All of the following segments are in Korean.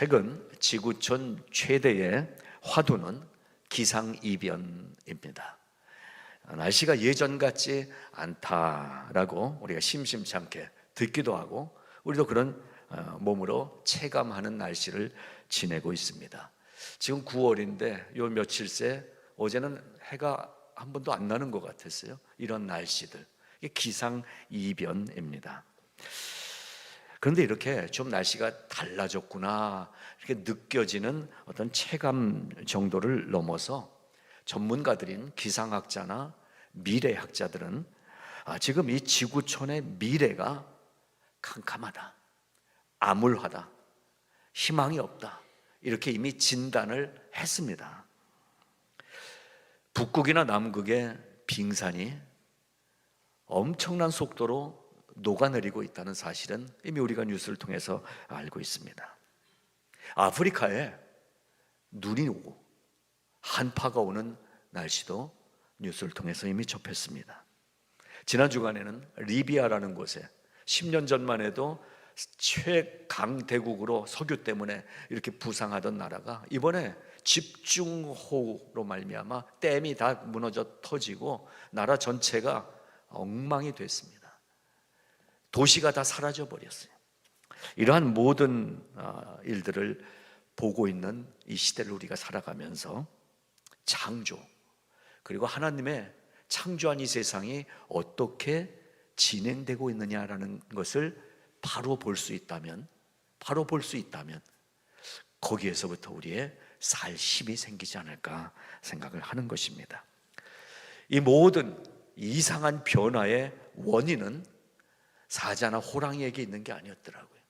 최근 지구촌 최대의 화두는 기상이변입니다. 날씨가 예전 같지 않다라고 우리가 심심찮게 듣기도 하고 우리도 그런 몸으로 체감하는 날씨를 지내고 있습니다. 지금 9월인데 요 며칠 새 어제는 해가 한 번도 안 나는 것 같았어요. 이런 날씨들, 이게 기상이변입니다. 그런데 이렇게 좀 날씨가 달라졌구나 이렇게 느껴지는 어떤 체감 정도를 넘어서 전문가들인 기상학자나 미래학자들은 지금 이 지구촌의 미래가 캄캄하다, 암울하다, 희망이 없다 이렇게 이미 진단을 했습니다. 북극이나 남극의 빙산이 엄청난 속도로 녹아내리고 있다는 사실은 이미 우리가 뉴스를 통해서 알고 있습니다. 아프리카에 눈이 오고 한파가 오는 날씨도 뉴스를 통해서 이미 접했습니다. 지난 주간에는 리비아라는 곳에 10년 전만 해도 최강대국으로 석유 때문에 이렇게 부상하던 나라가 이번에 집중호우로 말미암아 댐이 다 무너져 터지고 나라 전체가 엉망이 됐습니다. 도시가 다 사라져 버렸어요. 이러한 모든 일들을 보고 있는 이 시대를 우리가 살아가면서 창조 그리고 하나님의 창조한 이 세상이 어떻게 진행되고 있느냐라는 것을 바로 볼 수 있다면 거기에서부터 우리의 살 힘이 생기지 않을까 생각을 하는 것입니다. 이 모든 이상한 변화의 원인은 사자나 호랑이에게 있는 게 아니었더라고요.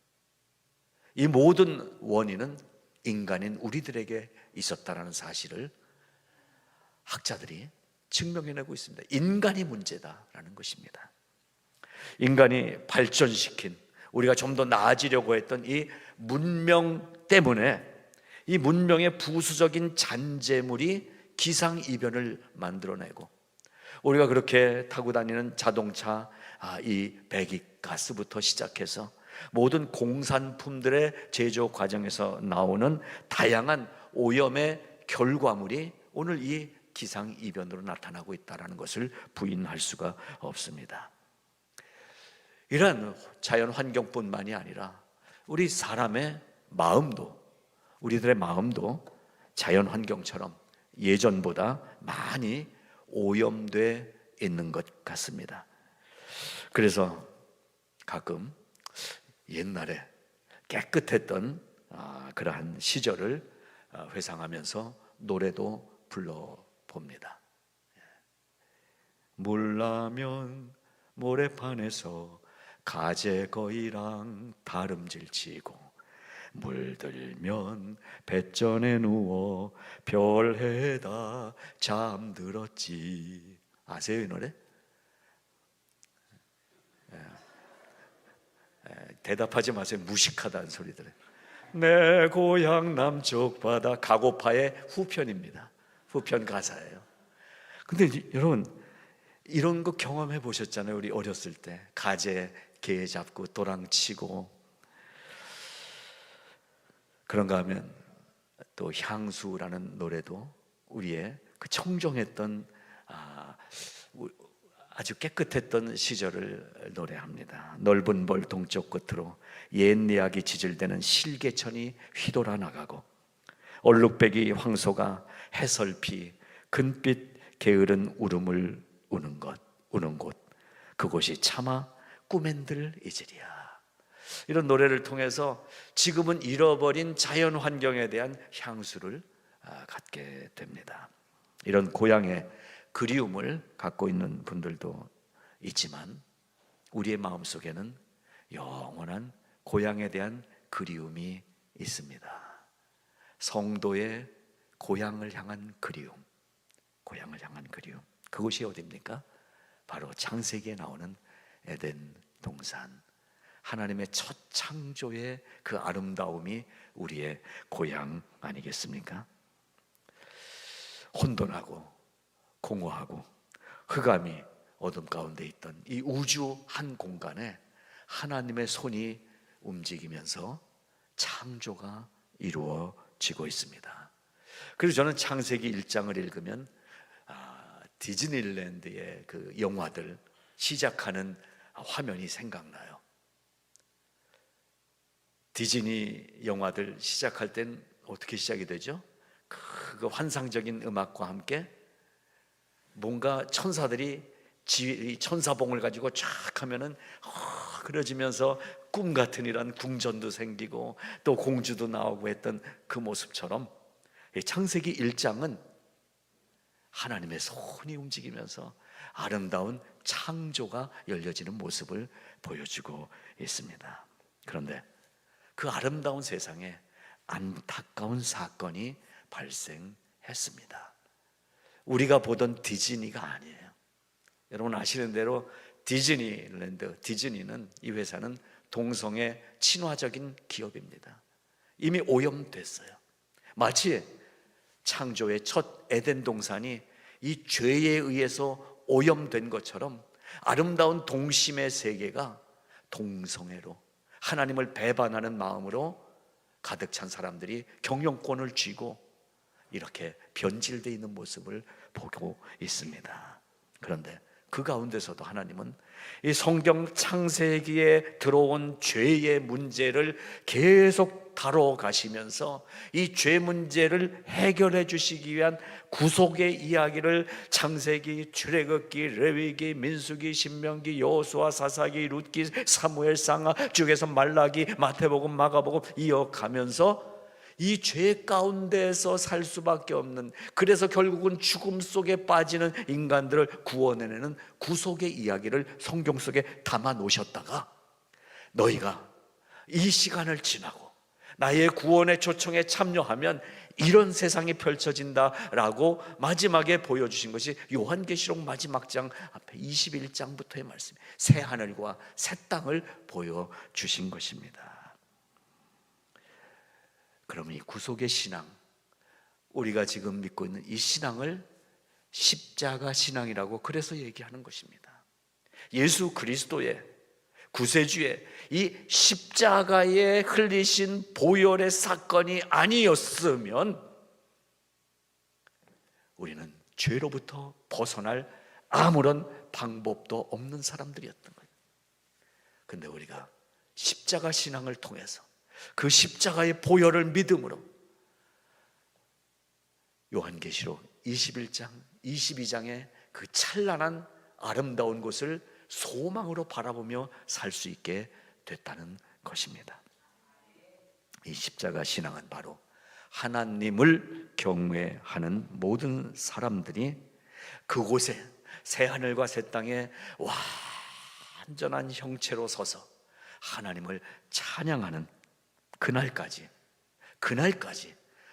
이 모든 원인은 인간인 우리들에게 있었다라는 사실을 학자들이 증명해내고 있습니다. 인간이 문제다라는 것입니다. 인간이 발전시킨 우리가 좀 더 나아지려고 했던 이 문명 때문에 이 문명의 부수적인 잔재물이 기상이변을 만들어내고 우리가 그렇게 타고 다니는 자동차, 이 배기가스부터 시작해서 모든 공산품들의 제조 과정에서 나오는 다양한 오염의 결과물이 오늘 이 기상이변으로 나타나고 있다는 것을 부인할 수가 없습니다. 이러한 자연 환경뿐만이 아니라 우리 사람의 마음도, 우리들의 마음도 자연 환경처럼 예전보다 많이 오염돼 있는 것 같습니다. 그래서 가끔 옛날에 깨끗했던 그러한 시절을 회상하면서 노래도 불러봅니다. 물라면 모래판에서 가재거이랑 다름질치고 물들면 뱃전에 누워 별해다 잠들었지. 아세요 이 노래? 대답하지 마세요. 무식하다는 소리 들어요. 내 고향 남쪽 바다, 가고파의 후편입니다. 후편 가사예요. 근데 여러분 이런 거 경험해 보셨잖아요. 우리 어렸을 때 가재 개 잡고 도랑치고. 그런가 하면 또 향수라는 노래도 우리의 그 청정했던 아주 깨끗했던 시절을 노래합니다. 넓은 벌 동쪽 끝으로 옛 이야기 지질대는 실개천이 휘돌아 나가고 얼룩배기 황소가 해설피 근빛 게으른 울음을 우는 곳 그곳이 차마 꿈엔들 이질이야. 이런 노래를 통해서 지금은 잃어버린 자연 환경에 대한 향수를 갖게 됩니다. 이런 고향의 그리움을 갖고 있는 분들도 있지만 우리의 마음속에는 영원한 고향에 대한 그리움이 있습니다. 성도의 고향을 향한 그리움, 그곳이 어디입니까? 바로 창세기에 나오는 에덴 동산, 하나님의 첫 창조의 그 아름다움이 우리의 고향 아니겠습니까? 혼돈하고 공허하고 흑암이 어둠 가운데 있던 이 우주 한 공간에 하나님의 손이 움직이면서 창조가 이루어지고 있습니다. 그리고 저는 창세기 1장을 읽으면 디즈니랜드의 그 영화들 시작하는 화면이 생각나요. 디즈니 영화들 시작할 땐 어떻게 시작이 되죠? 그 환상적인 음악과 함께 뭔가 천사들이 천사봉을 가지고 쫙 하면은 그려지면서 꿈 같은 이런 궁전도 생기고 또 공주도 나오고 했던 그 모습처럼 창세기 1장은 하나님의 손이 움직이면서 아름다운 창조가 열려지는 모습을 보여주고 있습니다. 그런데 그 아름다운 세상에 안타까운 사건이 발생했습니다. 우리가 보던 디즈니가 아니에요. 여러분 아시는 대로 디즈니랜드, 디즈니는 이 회사는 동성애 친화적인 기업입니다. 이미 오염됐어요. 마치 창조의 첫 에덴 동산이 이 죄에 의해서 오염된 것처럼 아름다운 동심의 세계가 동성애로 하나님을 배반하는 마음으로 가득 찬 사람들이 경영권을 쥐고 이렇게 변질되어 있는 모습을 보고 있습니다. 그런데 그 가운데서도 하나님은 이 성경 창세기에 들어온 죄의 문제를 계속 다뤄가시면서 이 죄 문제를 해결해 주시기 위한 구속의 이야기를 창세기, 출애굽기, 레위기, 민수기, 신명기, 여호수아, 사사기, 룻기, 사무엘, 상하, 주에서 말라기, 마태복음, 마가복음 이어가면서 이 죄 가운데서 살 수밖에 없는, 그래서 결국은 죽음 속에 빠지는 인간들을 구원해내는 구속의 이야기를 성경 속에 담아 놓으셨다가 너희가 이 시간을 지나고 나의 구원의 초청에 참여하면 이런 세상이 펼쳐진다라고 마지막에 보여주신 것이 요한계시록 마지막 장 앞에 21장부터의 말씀, 새 하늘과 새 땅을 보여주신 것입니다. 그러면 이 구속의 신앙, 우리가 지금 믿고 있는 이 신앙을 십자가 신앙이라고 그래서 얘기하는 것입니다. 예수 그리스도의 구세주의 이 십자가에 흘리신 보혈의 사건이 아니었으면 우리는 죄로부터 벗어날 아무런 방법도 없는 사람들이었던 거예요. 근데 우리가 십자가 신앙을 통해서 그 십자가의 보혈을 믿음으로 요한계시록 21장, 22장의 그 찬란한 아름다운 곳을 소망으로 바라보며 살 수 있게 됐다는 것입니다. 이 십자가 신앙은 바로 하나님을 경외하는 모든 사람들이 그곳에 새하늘과 새 땅에 완전한 형체로 서서 하나님을 찬양하는 그날까지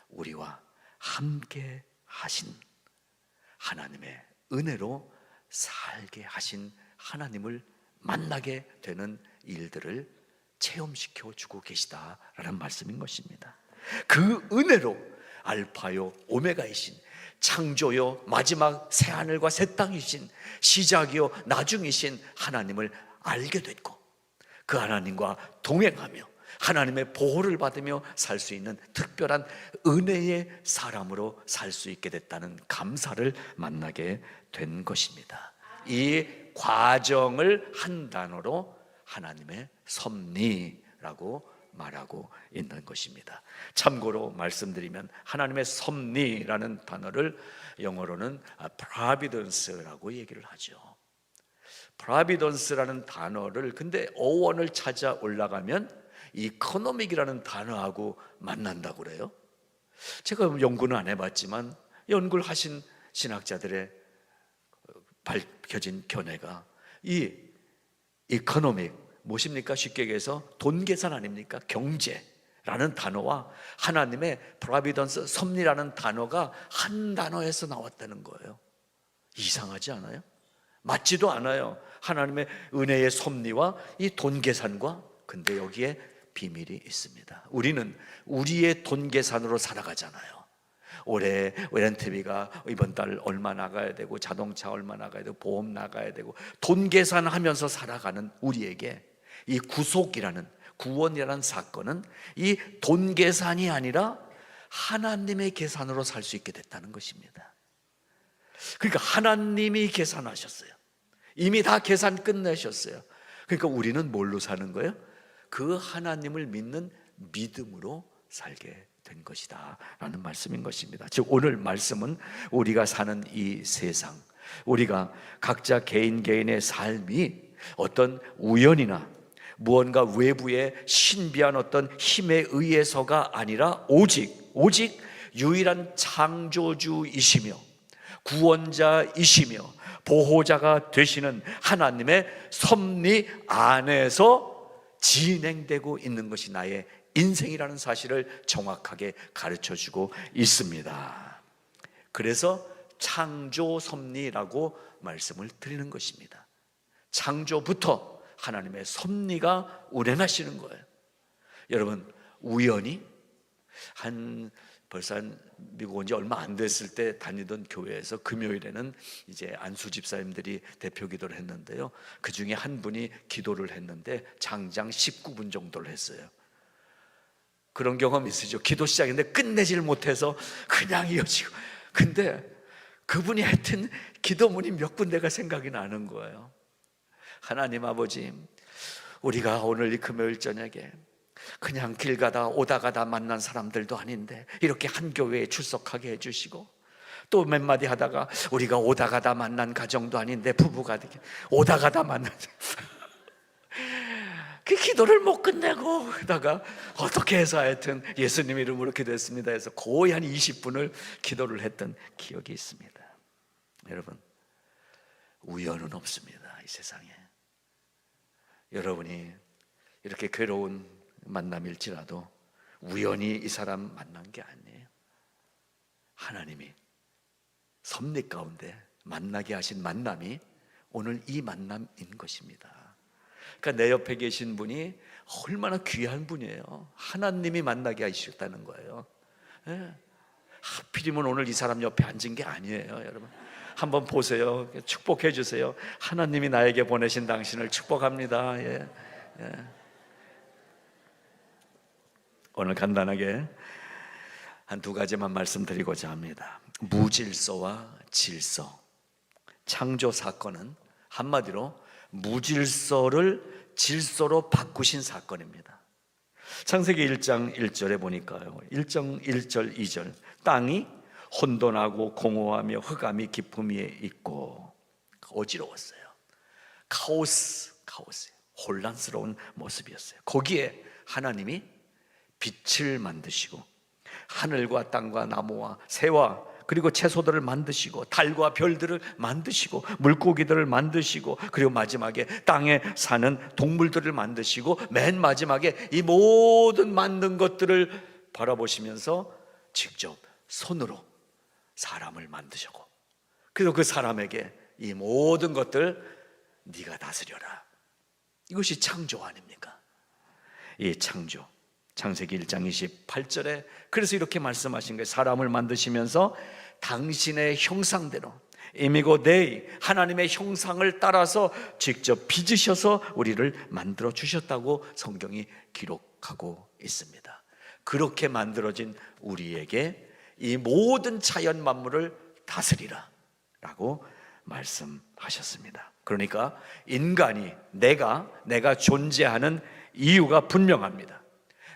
우리와 함께 하신 하나님의 은혜로 살게 하신 하나님을 만나게 되는 일들을 체험시켜 주고 계시다라는 말씀인 것입니다. 그 은혜로 알파요 오메가이신, 창조요 마지막 새하늘과 새 땅이신, 시작이요 나중이신 하나님을 알게 됐고 그 하나님과 동행하며 하나님의 보호를 받으며 살 수 있는 특별한 은혜의 사람으로 살 수 있게 됐다는 감사를 만나게 된 것입니다. 이 과정을 한 단어로 하나님의 섭리라고 말하고 있는 것입니다. 참고로 말씀드리면 하나님의 섭리라는 단어를 영어로는 providence라고 얘기를 하죠. providence라는 단어를 근데 어원을 찾아 올라가면 economic이라는 단어하고 만난다고 그래요. 제가 연구는 안 해봤지만 연구를 하신 신학자들의 밝혀진 견해가 이 economic 무엇입니까? 쉽게 얘기해서 돈 계산 아닙니까? 경제라는 단어와 하나님의 providence, 섭리라는 단어가 한 단어에서 나왔다는 거예요. 이상하지 않아요? 맞지도 않아요. 하나님의 은혜의 섭리와 이 돈 계산과. 근데 여기에 비밀이 있습니다. 우리는 우리의 돈 계산으로 살아가잖아요. 올해 렌트비가 이번 달 얼마 나가야 되고 자동차 얼마 나가야 되고 보험 나가야 되고 돈 계산하면서 살아가는 우리에게 이 구속이라는 구원이라는 사건은 이 돈 계산이 아니라 하나님의 계산으로 살 수 있게 됐다는 것입니다. 그러니까 하나님이 계산하셨어요. 이미 다 계산 끝내셨어요. 그러니까 우리는 뭘로 사는 거예요? 그 하나님을 믿는 믿음으로 살게 된 것이다 라는 말씀인 것입니다. 즉 오늘 말씀은 우리가 사는 이 세상, 우리가 각자 개인의 삶이 어떤 우연이나 무언가 외부의 신비한 어떤 힘에 의해서가 아니라 오직 유일한 창조주이시며 구원자이시며 보호자가 되시는 하나님의 섭리 안에서 진행되고 있는 것이 나의 인생이라는 사실을 정확하게 가르쳐주고 있습니다. 그래서 창조 섭리라고 말씀을 드리는 것입니다. 창조부터 하나님의 섭리가 운행하시는 거예요. 여러분, 우연히 벌써 미국 온 지 얼마 안 됐을 때 다니던 교회에서 금요일에는 이제 안수 집사님들이 대표 기도를 했는데요, 그 중에 한 분이 기도를 했는데 장장 19분 정도를 했어요. 그런 경험 있으죠? 기도 시작인데 끝내질 못해서 그냥 이어지고. 근데 그분이 하여튼 기도문이 몇 군데가 생각이 나는 거예요. 하나님 아버지, 우리가 오늘 이 금요일 저녁에 그냥 길 가다 오다 가다 만난 사람들도 아닌데 이렇게 한 교회에 출석하게 해주시고, 또 몇 마디 하다가 우리가 오다 가다 만난 가정도 아닌데 부부가 오다 가다 만난 그 기도를 못 끝내고 그러다가 어떻게 해서 하여튼 예수님 이름으로 기도했습니다 해서 거의 한 20분을 기도를 했던 기억이 있습니다. 여러분, 우연은 없습니다. 이 세상에. 여러분이 이렇게 괴로운 만남일지라도 우연히 이 사람 만난 게 아니에요. 하나님이 섭리 가운데 만나게 하신 만남이 오늘 이 만남인 것입니다. 그러니까 내 옆에 계신 분이 얼마나 귀한 분이에요. 하나님이 만나게 하셨다는 거예요. 예. 하필이면 오늘 이 사람 옆에 앉은 게 아니에요. 여러분, 한번 보세요. 축복해 주세요. 하나님이 나에게 보내신 당신을 축복합니다. 예. 예. 오늘 간단하게 한 두 가지만 말씀드리고자 합니다. 무질서와 질서. 창조 사건은 한마디로 무질서를 질서로 바꾸신 사건입니다. 창세기 1장 1절에 보니까요, 1장 1절 2절, 땅이 혼돈하고 공허하며 흑암이 깊음 위에 있고, 어지러웠어요. 카오스, 혼란스러운 모습이었어요. 거기에 하나님이 빛을 만드시고 하늘과 땅과 나무와 새와 그리고 채소들을 만드시고 달과 별들을 만드시고 물고기들을 만드시고 그리고 마지막에 땅에 사는 동물들을 만드시고 맨 마지막에 이 모든 만든 것들을 바라보시면서 직접 손으로 사람을 만드시고, 그리고 그 사람에게 이 모든 것들 네가 다스려라. 이것이 창조 아닙니까? 이 창조. 창세기 1장 28절에 그래서 이렇게 말씀하신 거예요. 사람을 만드시면서 당신의 형상대로, 이미고 데이, 하나님의 형상을 따라서 직접 빚으셔서 우리를 만들어 주셨다고 성경이 기록하고 있습니다. 그렇게 만들어진 우리에게 이 모든 자연 만물을 다스리라 라고 말씀하셨습니다. 그러니까 인간이 내가 존재하는 이유가 분명합니다.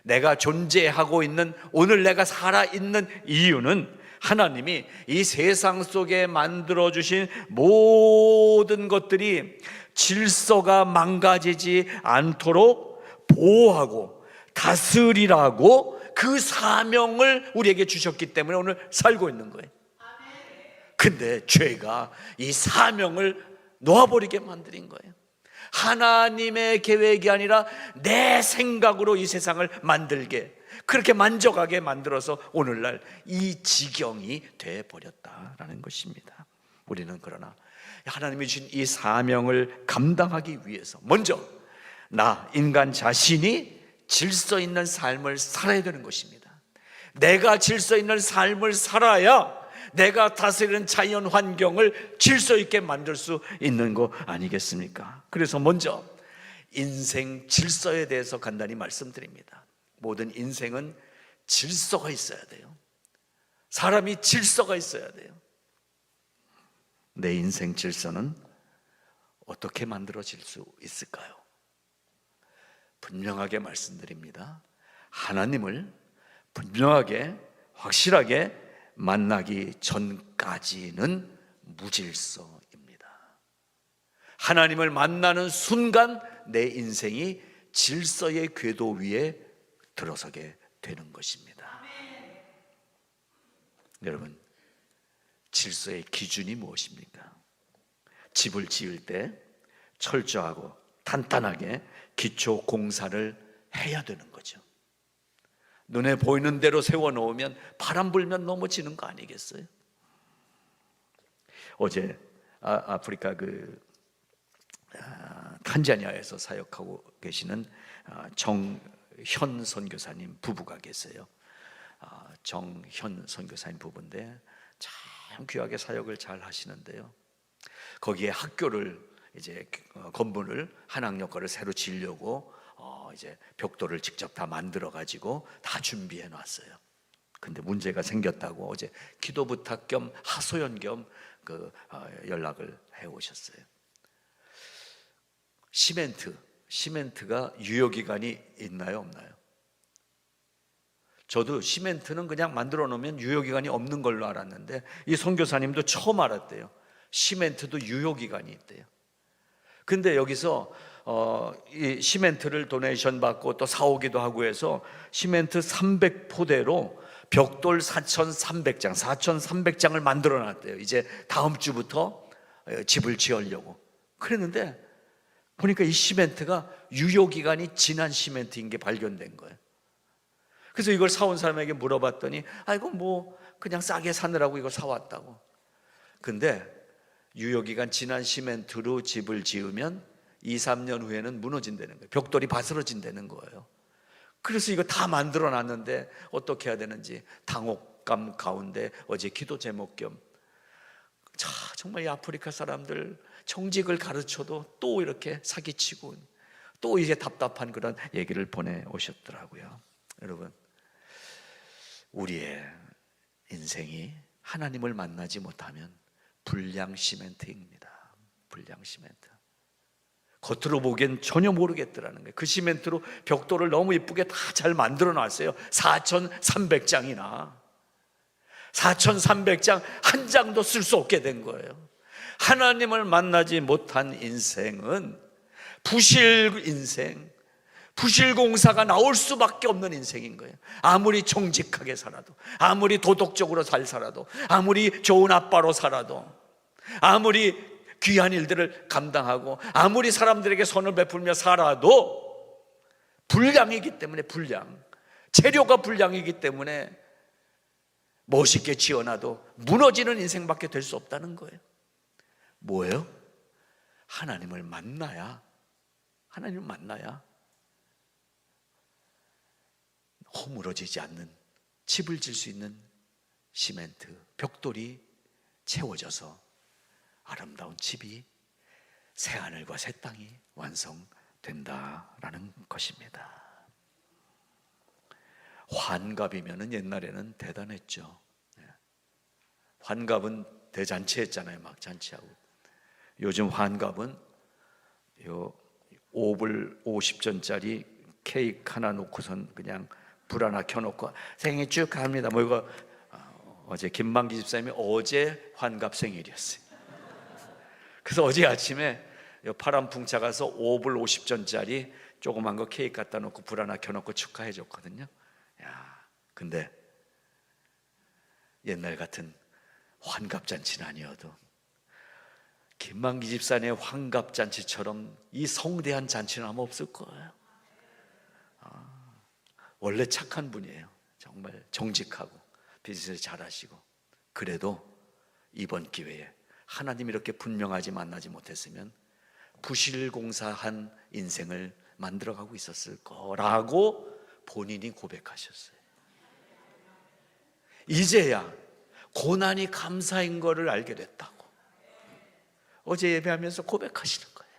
내가 존재하고 있는, 오늘 내가 살아있는 이유는 하나님이 이 세상 속에 만들어주신 모든 것들이 질서가 망가지지 않도록 보호하고 다스리라고 그 사명을 우리에게 주셨기 때문에 오늘 살고 있는 거예요. 근데 죄가 이 사명을 놓아버리게 만드는 거예요. 하나님의 계획이 아니라 내 생각으로 이 세상을 만들게, 그렇게 만족하게 만들어서 오늘날 이 지경이 돼버렸다라는 것입니다. 우리는 그러나 하나님이 주신 이 사명을 감당하기 위해서 먼저 나 인간 자신이 질서 있는 삶을 살아야 되는 것입니다. 내가 질서 있는 삶을 살아야 내가 다스리는 자연 환경을 질서 있게 만들 수 있는 거 아니겠습니까? 그래서 먼저 인생 질서에 대해서 간단히 말씀드립니다. 모든 인생은 질서가 있어야 돼요. 사람이 질서가 있어야 돼요. 내 인생 질서는 어떻게 만들어질 수 있을까요? 분명하게 말씀드립니다. 하나님을 분명하게 확실하게 만나기 전까지는 무질서입니다. 하나님을 만나는 순간 내 인생이 질서의 궤도 위에 들어서게 되는 것입니다. 여러분, 질서의 기준이 무엇입니까? 집을 지을 때 철저하고 탄탄하게 기초 공사를 해야 되는 거죠. 눈에 보이는 대로 세워놓으면 바람 불면 넘어지는 거 아니겠어요? 어제 아프리카 탄자니아에서 사역하고 계시는 정현 선교사님 부부가 계세요. 정현 선교사님 부부인데 참 귀하게 사역을 잘 하시는데요. 거기에 학교를 이제 건물을 한 학년과를 새로 지으려고 이제 벽돌을 직접 다 만들어 가지고 다 준비해 놨어요. 근데 문제가 생겼다고 어제 기도 부탁 겸 하소연 겸 연락을 해 오셨어요. 시멘트가 유효 기간이 있나요, 없나요? 저도 시멘트는 그냥 만들어 놓으면 유효 기간이 없는 걸로 알았는데 이 선교사님도 처음 알았대요. 시멘트도 유효 기간이 있대요. 근데 여기서 이 시멘트를 도네이션 받고 또 사오기도 하고 해서 시멘트 300포대로 벽돌 4,300장을 만들어 놨대요. 이제 다음 주부터 집을 지으려고. 그랬는데 보니까 이 시멘트가 유효 기간이 지난 시멘트인 게 발견된 거예요. 그래서 이걸 사온 사람에게 물어봤더니 이거 뭐 그냥 싸게 사느라고 이거 사왔다고. 근데 유효기간 지난 시멘트로 집을 지으면 2, 3년 후에는 무너진다는 거예요. 벽돌이 바스러진다는 거예요. 그래서 이거 다 만들어 놨는데 어떻게 해야 되는지 당혹감 가운데 어제 기도 제목 겸 정말 이 아프리카 사람들 정직을 가르쳐도 또 이렇게 사기치고 또 이제 답답한 그런 얘기를 보내오셨더라고요. 여러분, 우리의 인생이 하나님을 만나지 못하면 불량 시멘트입니다. 불량 시멘트. 겉으로 보기엔 전혀 모르겠더라는 거예요. 그 시멘트로 벽돌을 너무 이쁘게 다 잘 만들어 놨어요. 4,300장이나 4,300장 한 장도 쓸 수 없게 된 거예요. 하나님을 만나지 못한 인생은 부실 인생, 부실공사가 나올 수밖에 없는 인생인 거예요. 아무리 정직하게 살아도, 아무리 도덕적으로 잘 살아도, 아무리 좋은 아빠로 살아도, 아무리 귀한 일들을 감당하고, 아무리 사람들에게 선을 베풀며 살아도 불량이기 때문에, 재료가 불량이기 때문에 멋있게 지어놔도 무너지는 인생밖에 될 수 없다는 거예요. 뭐예요? 하나님을 만나야 허물어지지 않는 집을 질 수 있는 시멘트, 벽돌이 채워져서 아름다운 집이, 새하늘과 새 땅이 완성된다라는 것입니다. 환갑이면은 옛날에는 대단했죠. 환갑은 대잔치 했잖아요. 막 잔치하고. 요즘 환갑은 요 5불 50전짜리 케이크 하나 놓고선 그냥 불 하나 켜놓고 생일 축하합니다. 뭐 이거 어제 김만기 집사님이 어제 환갑 생일이었어요. 그래서 어제 아침에 파란풍차 가서 5불 50전짜리 조그만 거 케이크 갖다 놓고 불 하나 켜놓고 축하해 줬거든요. 근데 옛날 같은 환갑잔치는 아니어도 김만기 집사님의 환갑잔치처럼 이 성대한 잔치는 아마 없을 거예요. 원래 착한 분이에요. 정말 정직하고 비즈니스 잘하시고. 그래도 이번 기회에 하나님 이렇게 분명하지 만나지 못했으면 부실공사한 인생을 만들어가고 있었을 거라고 본인이 고백하셨어요. 이제야 고난이 감사인 거를 알게 됐다고 어제 예배하면서 고백하시는 거예요.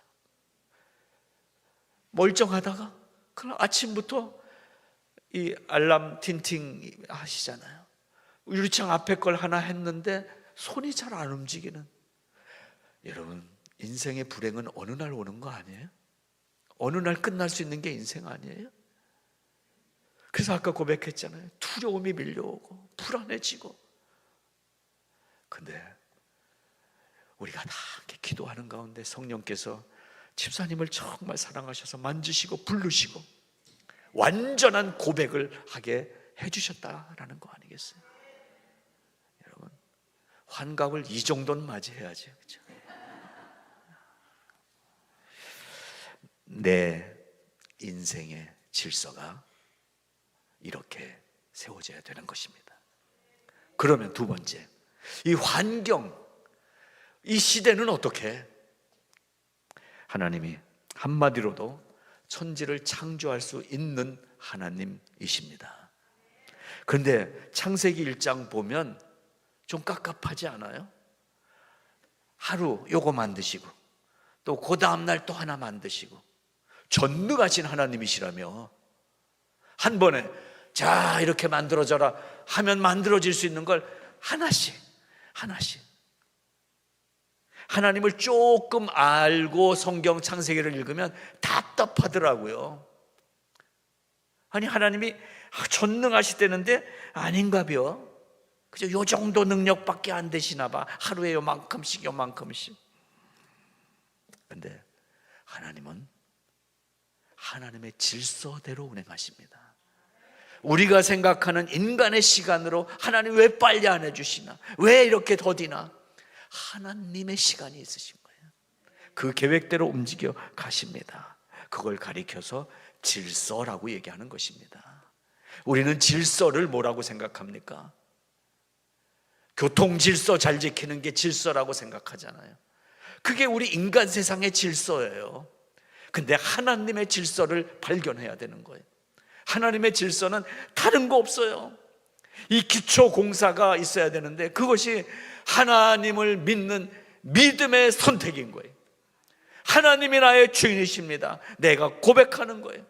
멀쩡하다가 그날 아침부터 이 알람 틴팅 하시잖아요. 유리창 앞에 걸 하나 했는데 손이 잘 안 움직이는. 여러분, 인생의 불행은 어느 날 오는 거 아니에요? 어느 날 끝날 수 있는 게 인생 아니에요? 그래서 아까 고백했잖아요. 두려움이 밀려오고 불안해지고. 근데 우리가 다 이렇게 기도하는 가운데 성령께서 집사님을 정말 사랑하셔서 만지시고 부르시고 완전한 고백을 하게 해주셨다라는 거 아니겠어요? 여러분, 환갑을 이 정도는 맞이해야죠, 그렇죠? 내 인생의 질서가 이렇게 세워져야 되는 것입니다. 그러면 두 번째, 이 환경, 이 시대는 어떻게? 하나님이 한마디로도 천지를 창조할 수 있는 하나님이십니다. 그런데 창세기 1장 보면 좀 깝깝하지 않아요? 하루 요거 만드시고 또 그 다음날 또 하나 만드시고, 전능하신 하나님이시라며 한 번에 자 이렇게 만들어져라 하면 만들어질 수 있는 걸 하나씩 하나씩. 하나님을 조금 알고 성경 창세기를 읽으면 답답하더라고요. 아니, 하나님이 전능하시다는데 아닌가벼. 그죠? 요 정도 능력밖에 안 되시나 봐. 하루에 요만큼씩 요만큼씩. 근데 하나님은 하나님의 질서대로 운행하십니다. 우리가 생각하는 인간의 시간으로 하나님 왜 빨리 안 해주시나, 왜 이렇게 더디나, 하나님의 시간이 있으신 거예요. 그 계획대로 움직여 가십니다. 그걸 가리켜서 질서라고 얘기하는 것입니다. 우리는 질서를 뭐라고 생각합니까? 교통 질서 잘 지키는 게 질서라고 생각하잖아요. 그게 우리 인간 세상의 질서예요. 근데 하나님의 질서를 발견해야 되는 거예요. 하나님의 질서는 다른 거 없어요. 이 기초 공사가 있어야 되는데 그것이 하나님을 믿는 믿음의 선택인 거예요. 하나님이 나의 주인이십니다. 내가 고백하는 거예요.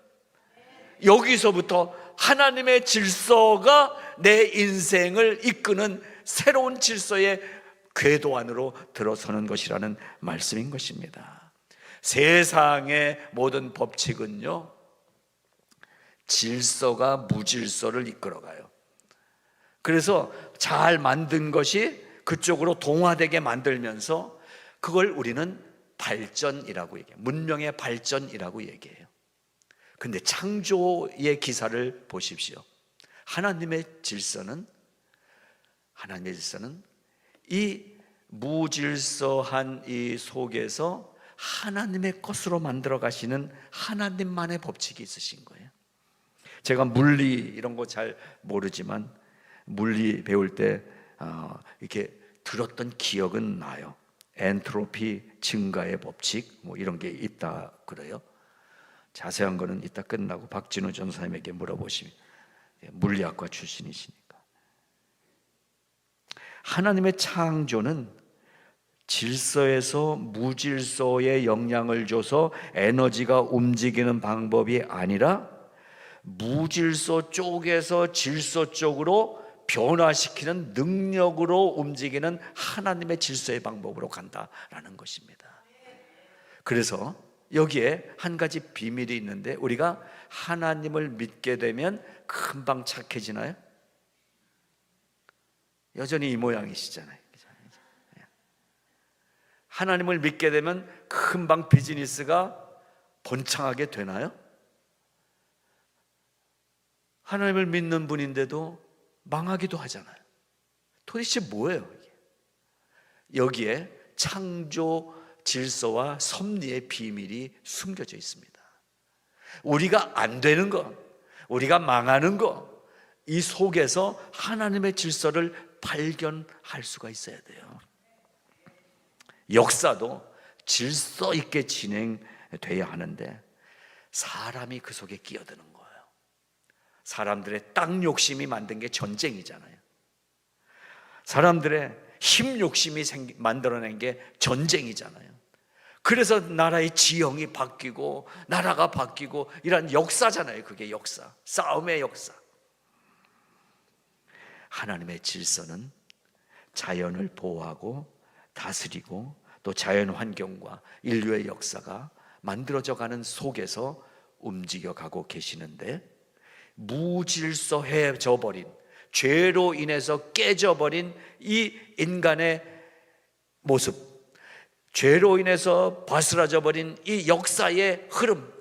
여기서부터 하나님의 질서가 내 인생을 이끄는 새로운 질서의 궤도 안으로 들어서는 것이라는 말씀인 것입니다. 세상의 모든 법칙은요, 질서가 무질서를 이끌어가요. 그래서 잘 만든 것이 그쪽으로 동화되게 만들면서 그걸 우리는 발전이라고 얘기해요. 문명의 발전이라고 얘기해요. 근데 창조의 기사를 보십시오. 하나님의 질서는 이 무질서한 이 속에서 하나님의 것으로 만들어 가시는 하나님만의 법칙이 있으신 거예요. 제가 물리 이런 거 잘 모르지만 물리 배울 때 이렇게 들었던 기억은 나요. 엔트로피 증가의 법칙 뭐 이런 게 있다 그래요. 자세한 거는 이따 끝나고 박진우 전사님에게 물어보시면, 물리학과 출신이시니까. 하나님의 창조는 질서에서 무질서에 영향을 줘서 에너지가 움직이는 방법이 아니라 무질서 쪽에서 질서 쪽으로 변화시키는 능력으로 움직이는 하나님의 질서의 방법으로 간다라는 것입니다. 그래서 여기에 한 가지 비밀이 있는데, 우리가 하나님을 믿게 되면 금방 착해지나요? 여전히 이 모양이시잖아요. 하나님을 믿게 되면 금방 비즈니스가 번창하게 되나요? 하나님을 믿는 분인데도 망하기도 하잖아요. 도대체 뭐예요 이게? 여기에 창조 질서와 섭리의 비밀이 숨겨져 있습니다. 우리가 안 되는 것, 우리가 망하는 것, 이 속에서 하나님의 질서를 발견할 수가 있어야 돼요. 역사도 질서 있게 진행돼야 하는데 사람이 그 속에 끼어드는 거예요. 사람들의 땅 욕심이 만든 게 전쟁이잖아요. 사람들의 힘 욕심이 만들어낸 게 전쟁이잖아요. 그래서 나라의 지형이 바뀌고 나라가 바뀌고 이런 역사잖아요. 그게 역사, 싸움의 역사. 하나님의 질서는 자연을 보호하고 다스리고 또 자연 환경과 인류의 역사가 만들어져 가는 속에서 움직여가고 계시는데, 무질서해져 버린, 죄로 인해서 깨져버린 이 인간의 모습, 죄로 인해서 바스라져 버린 이 역사의 흐름,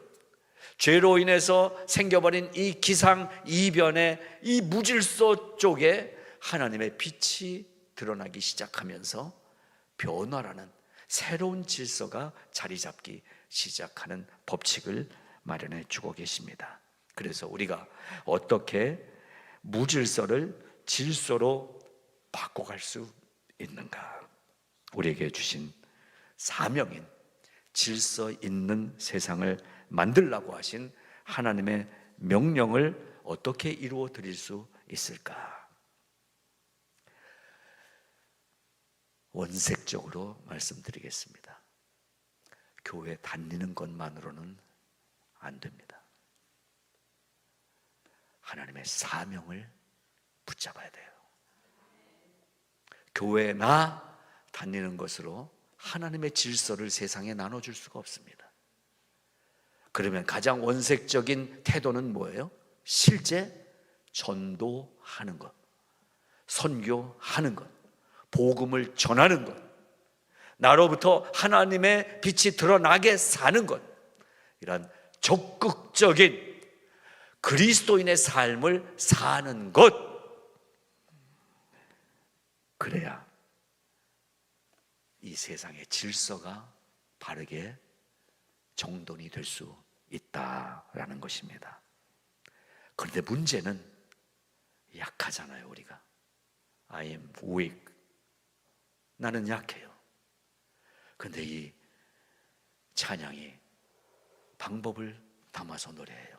죄로 인해서 생겨버린 이 기상이변의 이 무질서 쪽에 하나님의 빛이 드러나기 시작하면서 변화라는 새로운 질서가 자리 잡기 시작하는 법칙을 마련해 주고 계십니다. 그래서 우리가 어떻게 무질서를 질서로 바꿔갈 수 있는가? 우리에게 주신 사명인 질서 있는 세상을 만들라고 하신 하나님의 명령을 어떻게 이루어 드릴 수 있을까? 원색적으로 말씀드리겠습니다. 교회 다니는 것만으로는 안 됩니다. 하나님의 사명을 붙잡아야 돼요. 교회나 다니는 것으로 하나님의 질서를 세상에 나눠줄 수가 없습니다. 그러면 가장 원색적인 태도는 뭐예요? 실제 전도하는 것, 선교하는 것, 복음을 전하는 것, 나로부터 하나님의 빛이 드러나게 사는 것, 이런 적극적인 그리스도인의 삶을 사는 것, 그래야 이 세상의 질서가 바르게 정돈이 될 수 있다라는 것입니다. 그런데 문제는 약하잖아요. 우리가 I am weak, 나는 약해요. 그런데 이 찬양이 방법을 담아서 노래해요.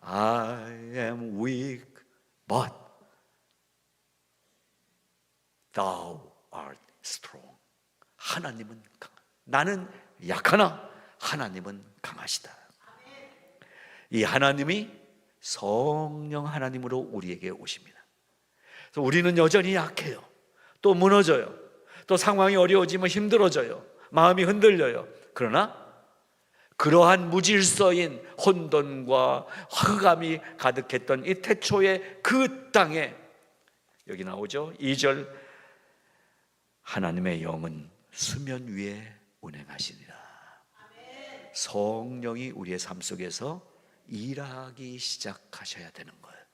I am weak, but thou art strong. 하나님은 나는 약하나 하나님은 강하시다. 이 하나님이 성령 하나님으로 우리에게 오십니다. 그래서 우리는 여전히 약해요. 또 무너져요. 또 상황이 어려워지면 힘들어져요. 마음이 흔들려요. 그러나 그러한 무질서인 혼돈과 흑암이 가득했던 이 태초의 그 땅에, 여기 나오죠. 2절, 하나님의 영은 수면 위에 운행하시니라. 성령이 우리의 삶 속에서 일하기 시작하셔야 되는 거예요.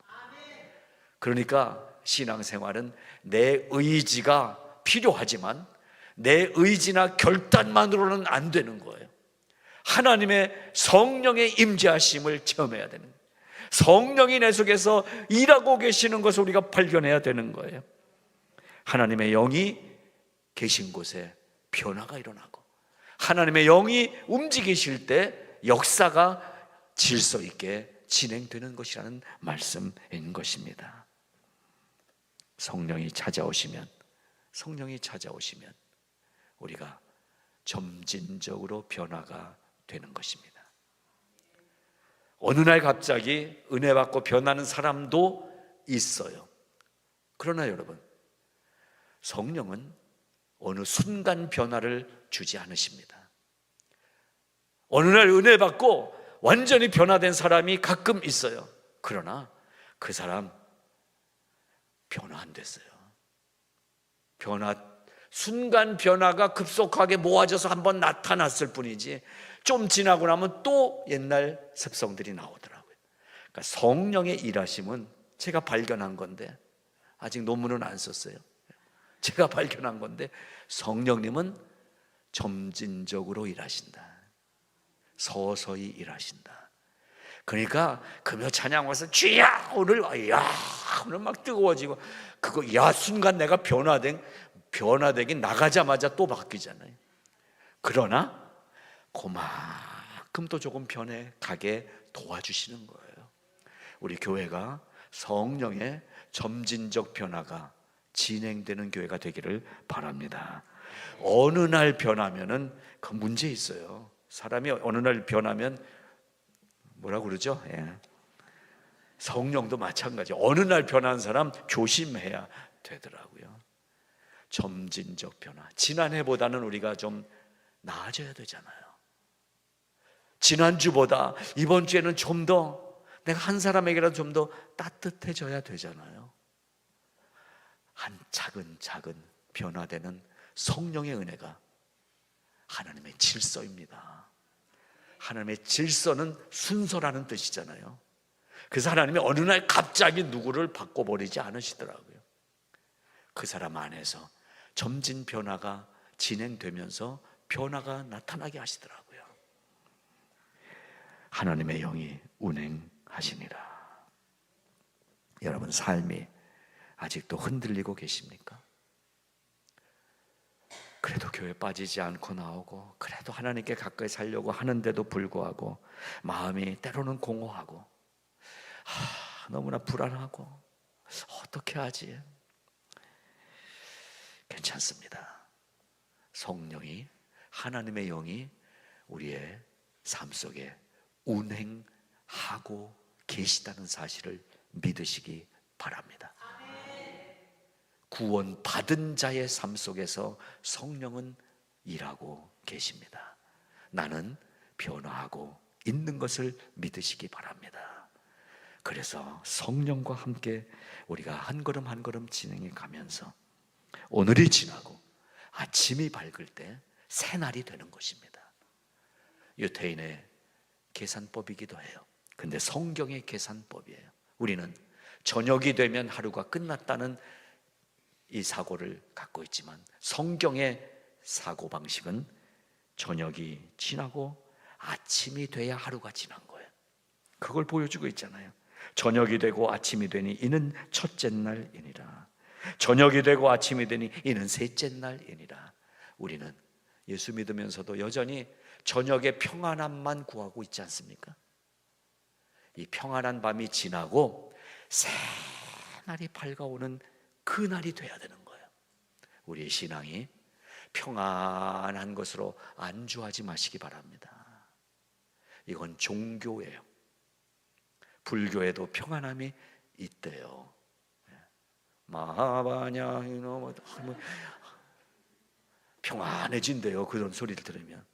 그러니까 신앙생활은 내 의지가 필요하지만 내 의지나 결단만으로는 안 되는 거예요. 하나님의 성령의 임재하심을 체험해야 되는 거예요. 성령이 내 속에서 일하고 계시는 것을 우리가 발견해야 되는 거예요. 하나님의 영이 계신 곳에 변화가 일어나고, 하나님의 영이 움직이실 때 역사가 질서 있게 진행되는 것이라는 말씀인 것입니다. 성령이 찾아오시면 우리가 점진적으로 변화가 되는 것입니다. 어느 날 갑자기 은혜 받고 변하는 사람도 있어요. 그러나 여러분, 성령은 어느 순간 변화를 주지 않으십니다. 어느 날 은혜 받고 완전히 변화된 사람이 가끔 있어요. 그러나 그 사람 변화 안 됐어요. 순간 변화가 급속하게 모아져서 한번 나타났을 뿐이지, 좀 지나고 나면 또 옛날 습성들이 나오더라고요. 그러니까 성령의 일하심은 제가 발견한 건데, 아직 논문은 안 썼어요. 제가 발견한 건데, 성령님은 점진적으로 일하신다. 서서히 일하신다. 그러니까 금요 찬양 와서 주야 오늘 막 뜨거워지고, 그거 순간 내가 변화되긴 나가자마자 또 바뀌잖아요. 그러나 그만큼 또 조금 변해가게 도와주시는 거예요. 우리 교회가 성령의 점진적 변화가 진행되는 교회가 되기를 바랍니다. 어느 날 변하면은 그 문제 있어요. 사람이 어느 날 변하면 뭐라고 그러죠? 예. 성령도 마찬가지. 어느 날 변한 사람 조심해야 되더라고요. 점진적 변화. 지난해보다는 우리가 좀 나아져야 되잖아요. 지난주보다 이번 주에는 좀 더 내가 한 사람에게라도 좀 더 따뜻해져야 되잖아요. 한 차근차근 변화되는 성령의 은혜가 하나님의 질서입니다. 하나님의 질서는 순서라는 뜻이잖아요. 그래서 하나님이 어느 날 갑자기 누구를 바꿔버리지 않으시더라고요. 그 사람 안에서 점진 변화가 진행되면서 변화가 나타나게 하시더라고요. 하나님의 영이 운행하시니라. 여러분 삶이 아직도 흔들리고 계십니까? 그래도 교회 빠지지 않고 나오고, 그래도 하나님께 가까이 살려고 하는데도 불구하고 마음이 때로는 공허하고, 너무나 불안하고 어떻게 하지? 괜찮습니다. 성령이, 하나님의 영이 우리의 삶 속에 운행하고 계시다는 사실을 믿으시기 바랍니다. 구원 받은 자의 삶 속에서 성령은 일하고 계십니다. 나는 변화하고 있는 것을 믿으시기 바랍니다. 그래서 성령과 함께 우리가 한 걸음 한 걸음 진행해 가면서 오늘이 지나고 아침이 밝을 때 새날이 되는 것입니다. 유태인의 계산법이기도 해요. 근데 성경의 계산법이에요. 우리는 저녁이 되면 하루가 끝났다는 이 사고를 갖고 있지만, 성경의 사고방식은 저녁이 지나고 아침이 돼야 하루가 지난 거예요. 그걸 보여주고 있잖아요. 저녁이 되고 아침이 되니 이는 첫째 날이니라. 저녁이 되고 아침이 되니 이는 셋째 날이니라. 우리는 예수 믿으면서도 여전히 저녁의 평안함만 구하고 있지 않습니까? 이 평안한 밤이 지나고 새날이 밝아오는 그 날이 돼야 되는 거예요. 우리의 신앙이 평안한 것으로 안주하지 마시기 바랍니다. 이건 종교예요. 불교에도 평안함이 있대요. 마하바냐 평안해진대요. 그런 소리를 들으면.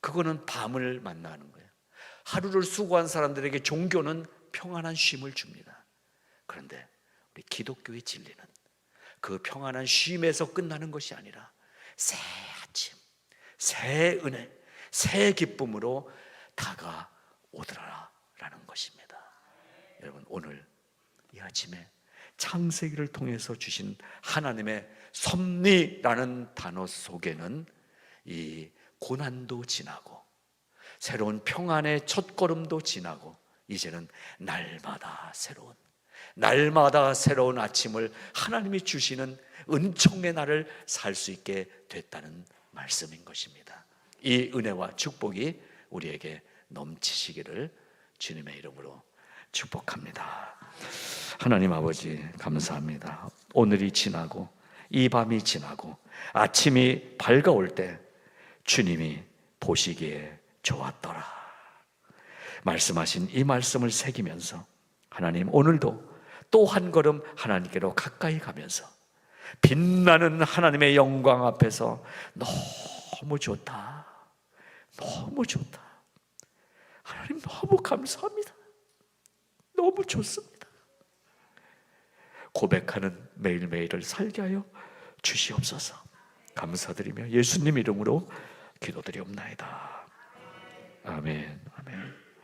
그거는 밤을 만나는 거예요. 하루를 수고한 사람들에게 종교는 평안한 쉼을 줍니다. 그런데 우리 기독교의 진리는 그 평안한 쉼에서 끝나는 것이 아니라 새 아침, 새 은혜, 새 기쁨으로 다가오더라라는 것입니다. 여러분, 오늘 이 아침에 창세기를 통해서 주신 하나님의 섭리라는 단어 속에는 이 고난도 지나고 새로운 평안의 첫걸음도 지나고 이제는 날마다 새로운 아침을 하나님이 주시는 은총의 날을 살 수 있게 됐다는 말씀인 것입니다. 이 은혜와 축복이 우리에게 넘치시기를 주님의 이름으로 축복합니다. 하나님 아버지 감사합니다. 오늘이 지나고 이 밤이 지나고 아침이 밝아올 때 주님이 보시기에 좋았더라 말씀하신 이 말씀을 새기면서 하나님, 오늘도 또 한 걸음 하나님께로 가까이 가면서 빛나는 하나님의 영광 앞에서 너무 좋다, 너무 좋다, 하나님 너무 감사합니다, 너무 좋습니다 고백하는 매일매일을 살게 하여 주시옵소서. 감사드리며 예수님 이름으로 기도드리옵나이다. 아멘. 아멘.